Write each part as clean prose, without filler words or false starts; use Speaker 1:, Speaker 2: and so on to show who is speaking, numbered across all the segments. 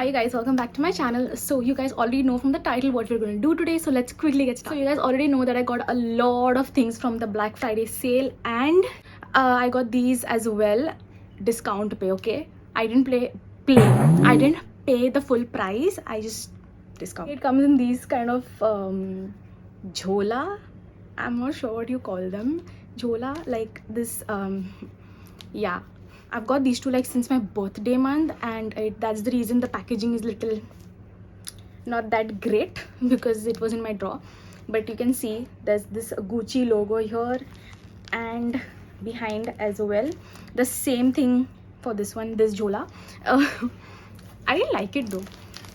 Speaker 1: Hi guys, welcome back to my channel. So you guys already know from the title what we're going to do today, so let's quickly get started. So you guys already know that I got a lot of things from the Black Friday sale, and I got these as well, discount pay. Okay, I didn't pay the full price, I just discount. It comes in these kind of jhola, I'm not sure what you call them, jhola, like this. Yeah, I've got these two like since my birthday month, and that's the reason the packaging is little not that great because it was in my drawer. But you can see there's this Gucci logo here, and behind as well the same thing for this one, this jhola. I didn't like it though.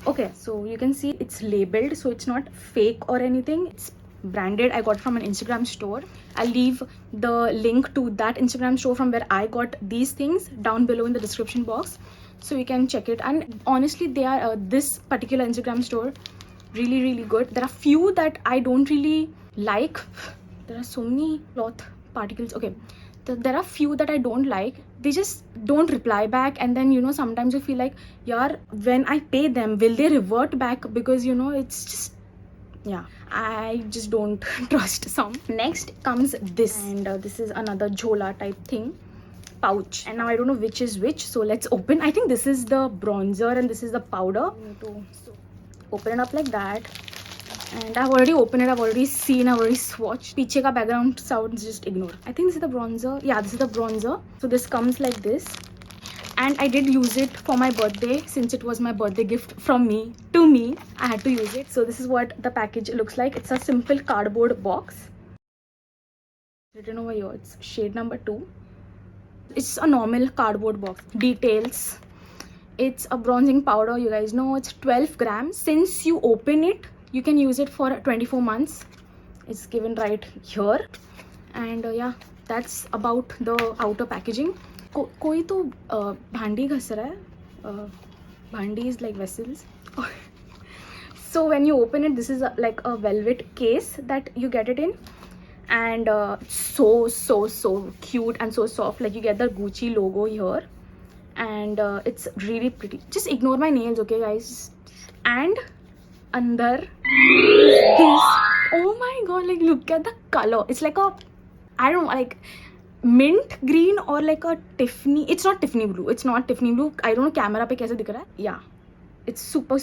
Speaker 1: Okay, so you can see it's labeled, so it's not fake or anything, it's branded. I got from an Instagram store. I'll leave the link to that Instagram store from where I got these things down below in the description box, so you can check it. And honestly, they are this particular Instagram store really good. There are few that I don't really like. There are so many cloth particles. Okay, there are few that I don't like. They just don't reply back, and then, you know, sometimes you feel like, yaar, when I pay them, will they revert back? Because, you know, it's just, yeah, I just don't trust some. Next comes this, and this is another jhola type thing, pouch. And now I don't know which is which, so let's open. I think this is the bronzer and this is the powder. I need to open it up like that. And I've already opened it, I've already seen, I've already swatched. Piche ka background sounds, just ignore. I think this is the bronzer. Yeah, this is the bronzer. So this comes like this, and I did use it for my birthday. Since it was my birthday gift from me to me, I had to use it. So this is what the package looks like. It's a simple cardboard box. Written over here, it's shade number 2. It's a normal cardboard box. Details, it's a bronzing powder. You guys know it's 12 grams. Since you open it, you can use it for 24 months. It's given right here. And yeah, that's about the outer packaging. कोई तो भांडी घस रहा है. Bhandi is like vessels. So when you open it, this is like a velvet case that you get it in, and so cute and so soft. Like you get the Gucci logo here, and it's really pretty. Just ignore my nails, okay guys. And under this, oh my god, like look at the color. It's like a, I don't know, like mint green or like a Tiffany. It's not Tiffany blue. It's not Tiffany blue. I don't know camera pe kaise dikh raha hai. Yeah, it's super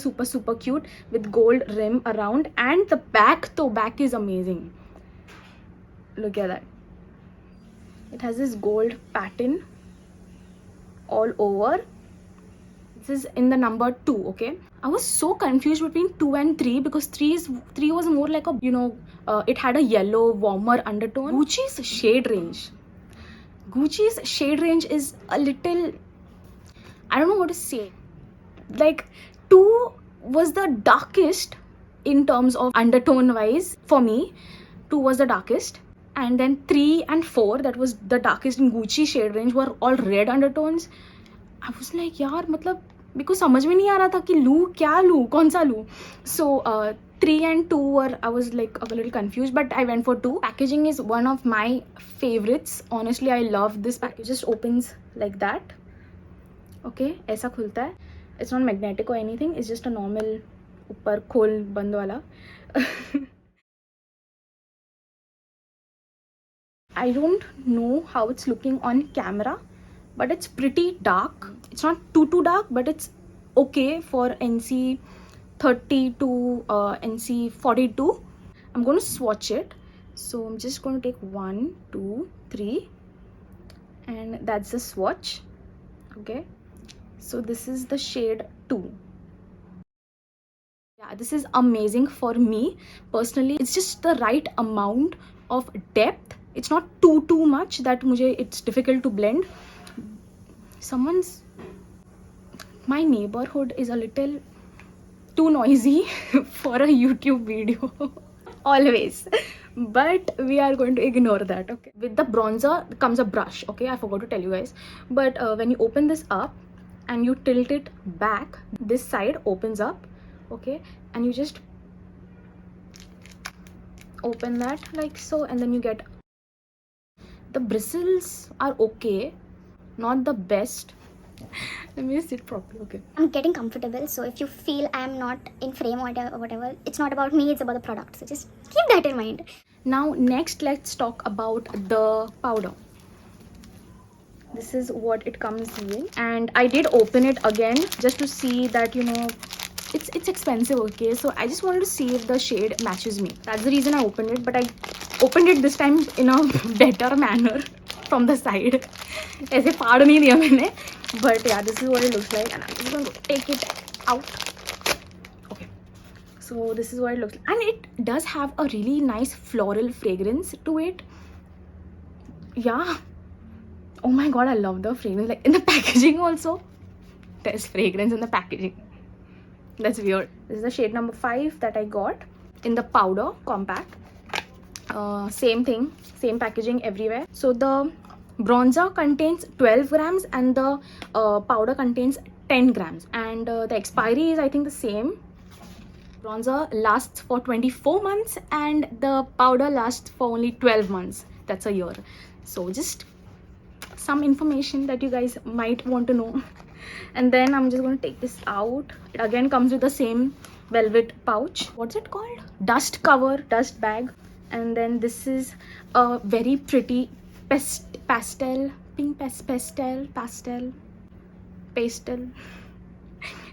Speaker 1: cute with gold rim around, and the back is amazing. Look at that. It has this gold pattern all over. This is in the number 2. Okay, I was so confused between 2 and 3 because 3 was more like a, you know, it had a yellow warmer undertone. Gucci's shade range is a little, I don't know what to say. Like 2 was the darkest in terms of undertone wise for me. 2 was the darkest, and then 3 and 4, that was the darkest in Gucci shade range, were all red undertones. I was like, yaar, matlab, because समझ में नहीं आ रहा था कि लूँ क्या लूँ, कौन सा लूँ. So 3 and 2 were, I was like a little confused, but I went for 2. Packaging is one of my favorites. Honestly, I love this package. It just opens like that. Okay, ऐसा खुलता है. It's not magnetic or anything. It's just a normal ऊपर खोल बंद वाला. I don't know how it's looking on camera, but it's pretty dark. It's not too dark, but it's okay for NC 30 to NC 42. I'm going to swatch it. So I'm just going to take 1, 2, 3, and that's the swatch. Okay, so this is the shade 2. Yeah, this is amazing for me personally. It's just the right amount of depth. It's not too much that it's difficult to blend. My neighborhood is a little too noisy for a YouTube video. Always. But we are going to ignore that. Okay, with the bronzer comes a brush. Okay, I forgot to tell you guys, but when you open this up and you tilt it back, this side opens up. Okay, and you just open that like so, and then you get, the bristles are okay, not the best. Let me just sit properly. Okay.
Speaker 2: I'm getting comfortable, so if you feel I'm not in frame or whatever, it's not about me, it's about the product. So just keep that in mind.
Speaker 1: Now next let's talk about the powder. This is what it comes in, and I did open it again just to see that, you know, it's expensive, okay? So I just wanted to see if the shade matches me. That's the reason I opened it, but I opened it this time in a better manner from the side. ऐसे फाड़ नहीं दिया मैंने, but yeah, this is what it looks like, and I'm just going to take it out. Okay, so this is what it looks like, and it does have a really nice floral fragrance to it. Yeah. Oh my god, I love the fragrance. Like in the packaging also, there's fragrance in the packaging. That's weird. This is the shade number 5 that I got in the powder compact. Same thing, same packaging everywhere. So the bronzer contains 12 grams and the powder contains 10 grams, and the expiry is I think the same. Bronzer lasts for 24 months and the powder lasts for only 12 months. That's a year. So just some information that you guys might want to know. And then I'm just going to take this out. It again comes with the same velvet pouch. What's it called? Dust cover, dust bag. And then this is a very pretty pastel pink pastel.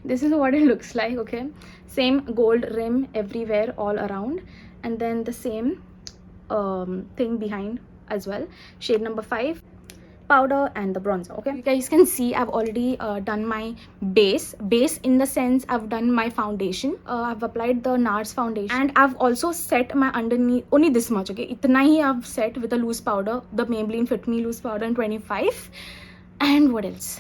Speaker 1: This is what it looks like. Okay, same gold rim everywhere all around, and then the same thing behind as well. Shade number 5, powder and the bronzer. Okay, you guys can see I've already done my base in the sense I've done my foundation. I've applied the NARS foundation, and I've also set my underneath only this much. Okay, itna hi I've set with a loose powder, the Maybelline Fit Me loose powder in 25. And what else?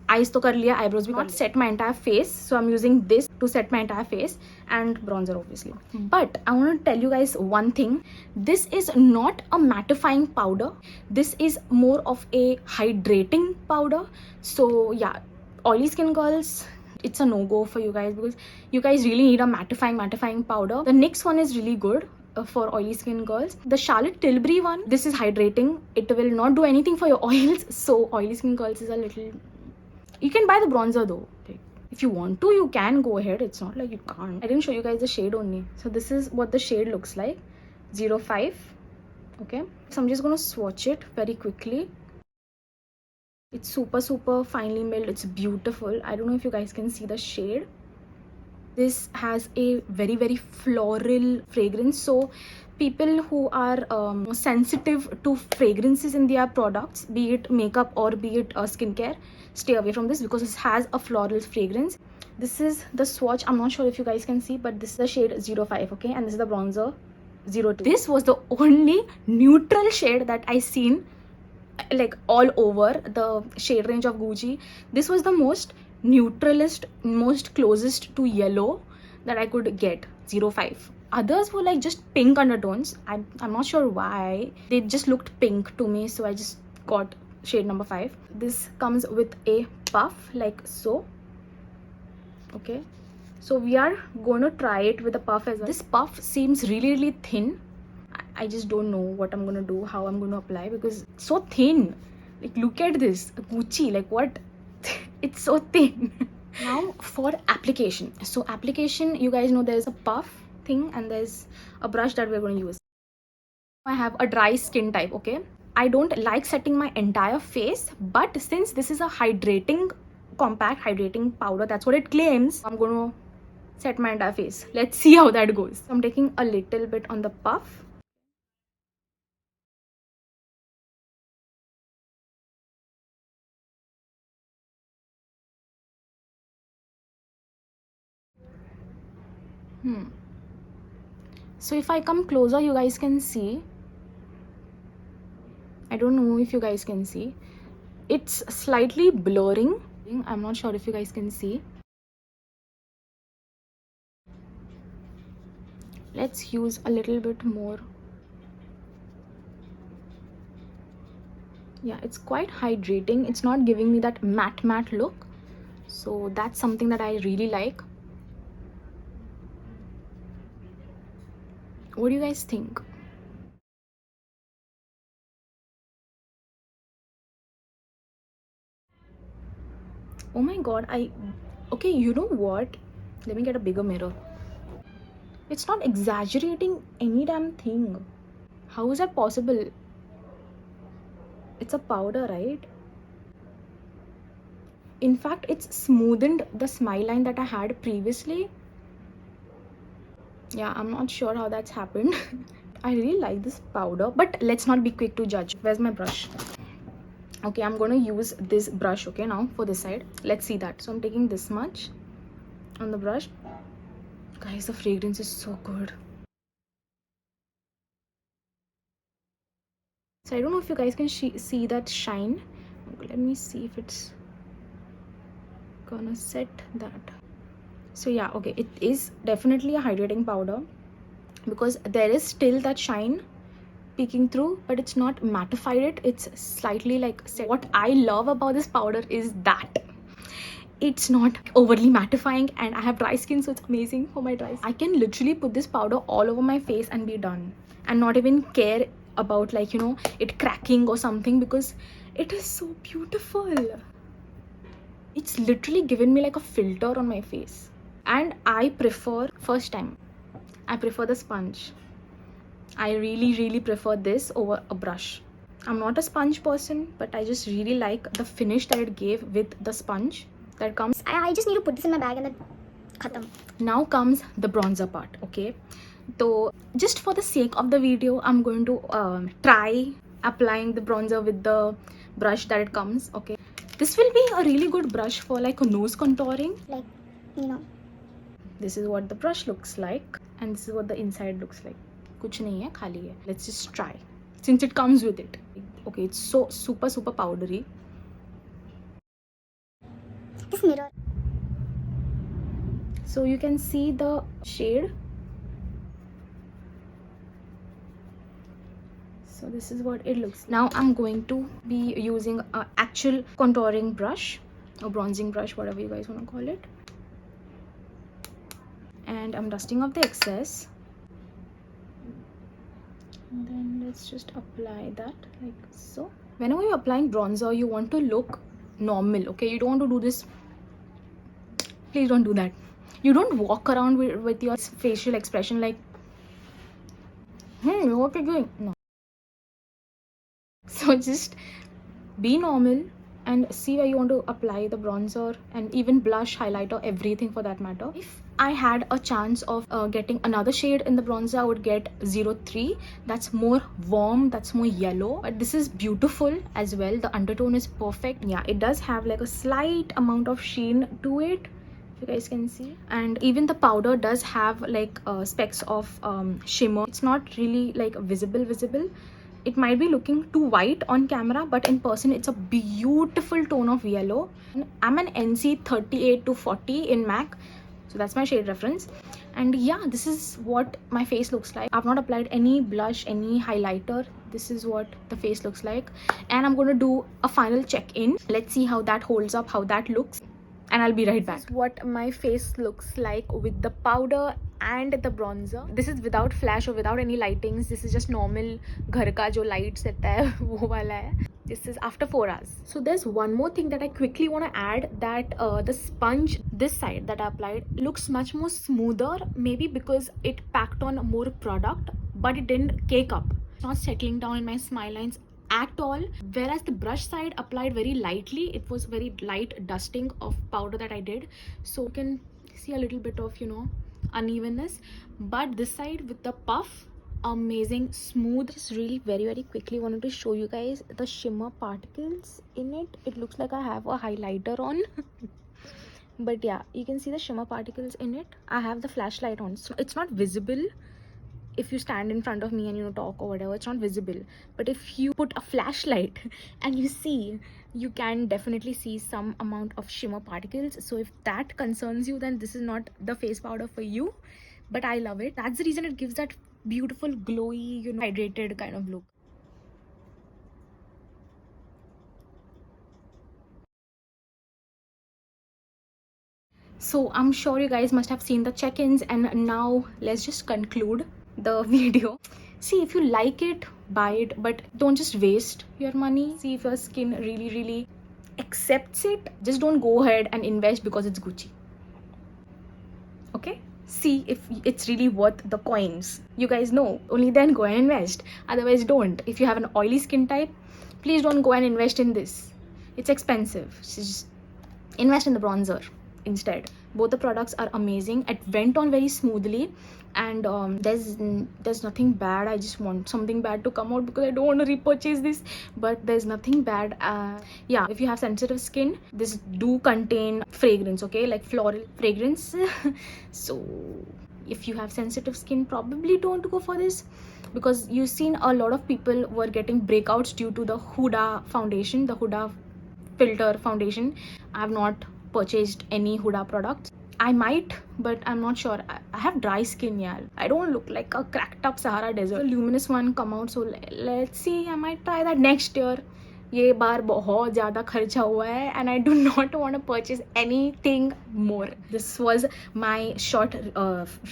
Speaker 1: Eyes to kar liya, eyebrows bhi not set my entire face, so I'm using this to set my entire face, and bronzer obviously. But I want to tell you guys one thing. This is not a mattifying powder. This is more of a hydrating powder. So yeah, oily skin girls, it's a no-go for you guys, because you guys really need a mattifying powder. The NYX one is really good for oily skin girls. The Charlotte Tilbury one, this is hydrating. It will not do anything for your oils. So oily skin girls is a little... You can buy the bronzer though. Like, if you want to, you can go ahead. It's not like you can't. I didn't show you guys the shade only. So this is what the shade looks like. 05. Okay. So I'm just going to swatch it very quickly. It's super finely milled. It's beautiful. I don't know if you guys can see the shade. This has a very floral fragrance. So people who are sensitive to fragrances in their products, be it makeup or be it skincare, stay away from this, because it has a floral fragrance. This is the swatch. I'm not sure if you guys can see, but this is the shade 05. Okay, and this is the bronzer 02. This was the only neutral shade that I seen like all over the shade range of Gucci. This was the most neutralist, most closest to yellow that I could get. 05. Others were like just pink undertones. I'm not sure why. They just looked pink to me, so I just got shade number 5. This comes with a puff like so. Okay, so we are going to try it with a puff as well. This puff seems really thin. I just don't know what I'm gonna do, how I'm gonna apply, because it's so thin. Like, look at this Gucci, like what? It's so thin. Now for application. So application, you guys know there's a puff thing and there's a brush that we're going to use. I have a dry skin type. Okay, I don't like setting my entire face, but since this is a hydrating compact hydrating powder, that's what it claims, I'm going to set my entire face. Let's see how that goes. I'm taking a little bit on the puff. So if I come closer, you guys can see. I don't know if you guys can see. It's slightly blurring. I'm not sure if you guys can see. Let's use a little bit more. Yeah, it's quite hydrating. It's not giving me that matte look. So that's something that I really like. What do you guys think? Oh my god, okay, you know what? Let me get a bigger mirror. It's not exaggerating any damn thing. How is that possible? It's a powder, right? In fact, it's smoothened the smile line that I had previously. Yeah, I'm not sure how that's happened. I really like this powder, but let's not be quick to judge. Where's my brush? Okay, I'm gonna use this brush, okay, now for this side. Let's see that. So I'm taking this much on the brush. Guys, the fragrance is so good. So I don't know if you guys can see that shine. Let me see if it's gonna set that. So yeah, okay, it is definitely a hydrating powder because there is still that shine peeking through, but it's not mattified. It's slightly like set. What I love about this powder is that it's not overly mattifying, and I have dry skin, so it's amazing for my dry skin. I can literally put this powder all over my face and be done and not even care about, like, you know, it cracking or something, because it is so beautiful. It's literally given me like a filter on my face. And I prefer, first time, I prefer the sponge. I really prefer this over a brush. I'm not a sponge person, but I just really like the finish that it gave with the sponge that comes.
Speaker 2: I just need to put this in my bag and then khatam.
Speaker 1: Now comes the bronzer part, okay? So just for the sake of the video, I'm going to try applying the bronzer with the brush that it comes, okay? This will be a really good brush for like a nose contouring.
Speaker 2: Like, you know.
Speaker 1: This is what the brush looks like, and this is what the inside looks like. Kuch nahi hai, khali hai. Let's just try, since it comes with it. Okay, it's so super powdery.
Speaker 2: This mirror.
Speaker 1: So you can see the shade. So this is what it looks. Now I'm going to be using an actual contouring brush or bronzing brush, whatever you guys want to call it. And I'm dusting off the excess. And then let's just apply that like so. Whenever you're applying bronzer, you want to look normal, okay? You don't want to do this. Please don't do that. You don't walk around with your facial expression like, what are you doing? No. So just be normal and see where you want to apply the bronzer and even blush, highlighter, everything for that matter. If I had a chance of getting another shade in the bronzer, I would get 03. That's more warm, that's more yellow, but this is beautiful as well. The undertone is perfect. Yeah, it does have like a slight amount of sheen to it, if you guys can see, and even the powder does have like specks of shimmer. It's not really like visible. It might be looking too white on camera, but in person it's a beautiful tone of yellow. I'm an NC 38 to 40 in MAC, so that's my shade reference. And yeah, this is what my face looks like. I've not applied any blush, any highlighter. This is what the face looks like, and I'm going to do a final check-in. Let's see how that holds up, how that looks, and I'll be right back. This is what my face looks like with the powder and the bronzer. This is without flash or without any lightings. This is just normal घर का जो lights रहता है वो वाला है. This is after 4 hours. So there's one more thing that I quickly want to add, that the sponge this side that I applied looks much more smoother, maybe because it packed on more product, but it didn't cake up. It's not settling down in my smile lines at all, whereas the brush side applied very lightly. It was very light dusting of powder that I did, so you can see a little bit of, you know, unevenness. But this side with the puff, amazing, smooth. Just really very quickly wanted to show you guys the shimmer particles in it. It looks like I have a highlighter on but yeah, you can see the shimmer particles in it. I have the flashlight on, so it's not visible. If you stand in front of me and, you know, talk or whatever, it's not visible. But if you put a flashlight and you see, you can definitely see some amount of shimmer particles. So if that concerns you, then this is not the face powder for you, but I love it. That's the reason it gives that beautiful glowy, you know, hydrated kind of look. So I'm sure you guys must have seen the check-ins, and now let's just conclude the video. See, if you like it, buy it, but don't just waste your money. See if your skin really accepts it, just don't go ahead and invest because it's Gucci. Okay, see if it's really worth the coins. You guys know, only then go and invest, otherwise don't. If you have an oily skin type, please don't go and invest in this. It's expensive. Just invest in the bronzer instead. Both the products are amazing. It went on very smoothly, and there's nothing bad. I just want something bad to come out because I don't want to repurchase this, but there's nothing bad. Yeah, if you have sensitive skin, this do contain fragrance, okay, like floral fragrance. So if you have sensitive skin, probably don't go for this, because you've seen a lot of people were getting breakouts due to the Huda foundation, the Huda filter foundation. I have not purchased any Huda products. I might, but I'm not sure. I have dry skin, yeah. I don't look like a cracked up Sahara Desert. The luminous one come out, so let's see. I might try that next year. ये बार बहुत ज़्यादा खर्चा हुआ है, and I do not want to purchase anything more. This was my short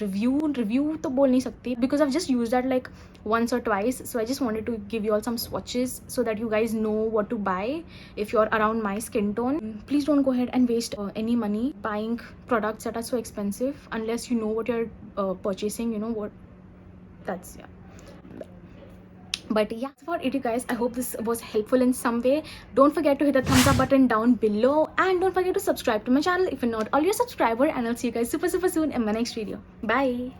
Speaker 1: review. Review तो बोल नहीं सकती, because I've just used that like once or twice. So I just wanted to give you all some swatches so that you guys know what to buy if you're around my skin tone. Please don't go ahead and waste any money buying products that are so expensive unless you know what you're purchasing. You know what? That's, yeah. But yeah, that's about it, you guys. I hope this was helpful in some way. Don't forget to hit the thumbs up button down below, and don't forget to subscribe to my channel if you're not already a subscriber, and I'll see you guys super soon in my next video. Bye.